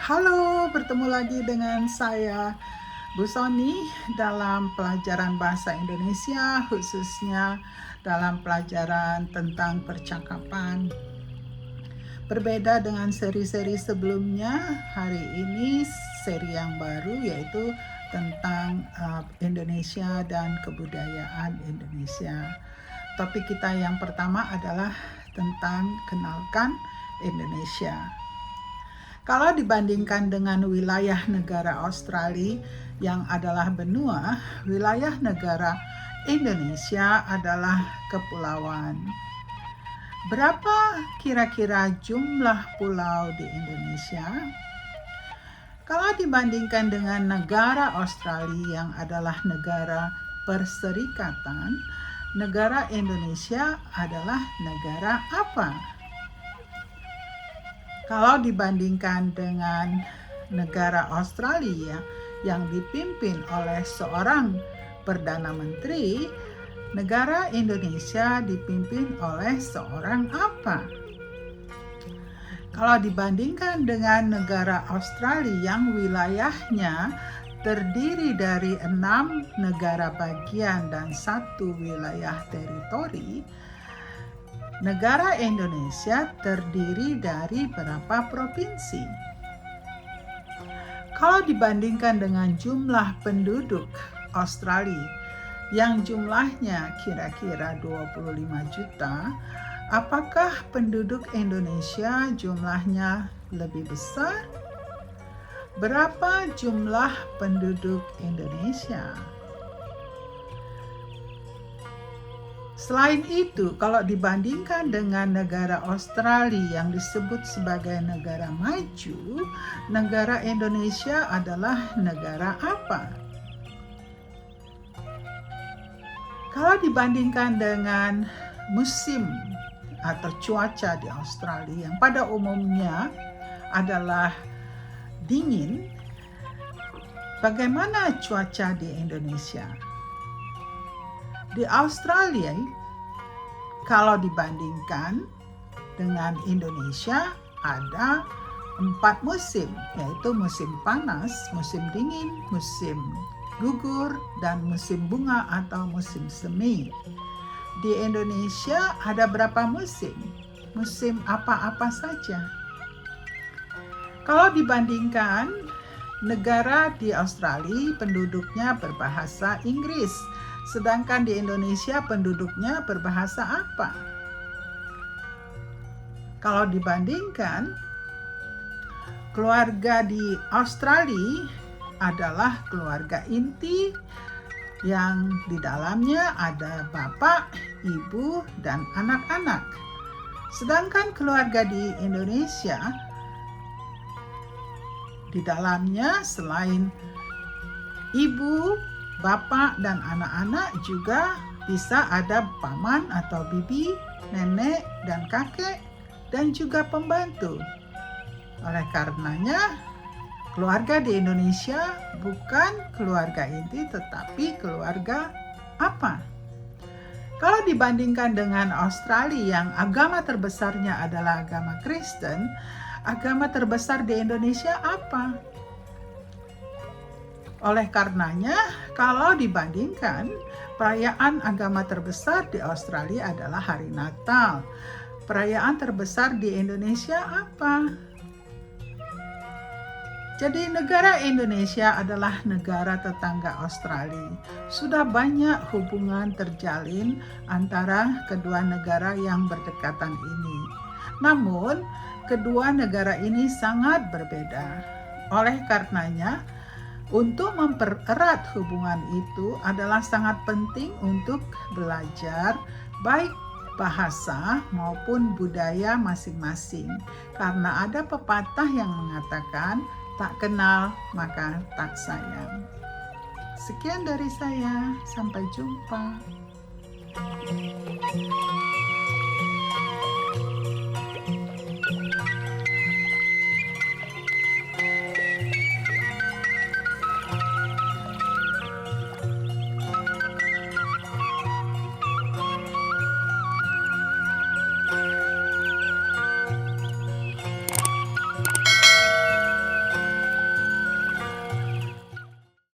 Halo, bertemu lagi dengan saya, Bu Sony, dalam pelajaran bahasa Indonesia, khususnya dalam pelajaran tentang percakapan. Berbeda dengan seri-seri sebelumnya, hari ini seri yang baru yaitu tentang Indonesia dan kebudayaan Indonesia. Topik kita yang pertama adalah tentang kenalkan Indonesia. Kalau dibandingkan dengan wilayah negara Australia yang adalah benua, wilayah negara Indonesia adalah kepulauan. Berapa kira-kira jumlah pulau di Indonesia? Kalau dibandingkan dengan negara Australia yang adalah negara perserikatan, negara Indonesia adalah negara apa? Kalau dibandingkan dengan negara Australia yang dipimpin oleh seorang Perdana Menteri, negara Indonesia dipimpin oleh seorang apa? Kalau dibandingkan dengan negara Australia yang wilayahnya terdiri dari 6 negara bagian dan 1 wilayah teritori, negara Indonesia terdiri dari berapa provinsi? Kalau dibandingkan dengan jumlah penduduk Australia yang jumlahnya kira-kira 25 juta, apakah penduduk Indonesia jumlahnya lebih besar? Berapa jumlah penduduk Indonesia? Selain itu, kalau dibandingkan dengan negara Australia yang disebut sebagai negara maju, negara Indonesia adalah negara apa? Kalau dibandingkan dengan musim atau cuaca di Australia yang pada umumnya adalah dingin, bagaimana cuaca di Indonesia? Di Australia, kalau dibandingkan dengan Indonesia, ada 4 musim, yaitu musim panas, musim dingin, musim gugur, dan musim bunga atau musim semi. Di Indonesia ada berapa musim? Musim apa-apa saja? Kalau dibandingkan negara di Australia, penduduknya berbahasa Inggris. Sedangkan di Indonesia penduduknya berbahasa apa? Kalau dibandingkan, keluarga di Australia adalah keluarga inti yang di dalamnya ada bapak, ibu, dan anak-anak. Sedangkan keluarga di Indonesia, di dalamnya selain ibu, bapak, dan anak-anak juga bisa ada paman atau bibi, nenek, dan kakek, dan juga pembantu. Oleh karenanya, keluarga di Indonesia bukan keluarga inti tetapi keluarga apa? Kalau dibandingkan dengan Australia yang agama terbesarnya adalah agama Kristen, agama terbesar di Indonesia apa? Oleh karenanya, kalau dibandingkan, perayaan agama terbesar di Australia adalah Hari Natal. Perayaan terbesar di Indonesia apa? Jadi negara Indonesia adalah negara tetangga Australia. Sudah banyak hubungan terjalin antara kedua negara yang berdekatan ini. Namun, kedua negara ini sangat berbeda. Oleh karenanya, untuk mempererat hubungan itu adalah sangat penting untuk belajar baik bahasa maupun budaya masing-masing. Karena ada pepatah yang mengatakan, tak kenal maka tak sayang. Sekian dari saya, sampai jumpa.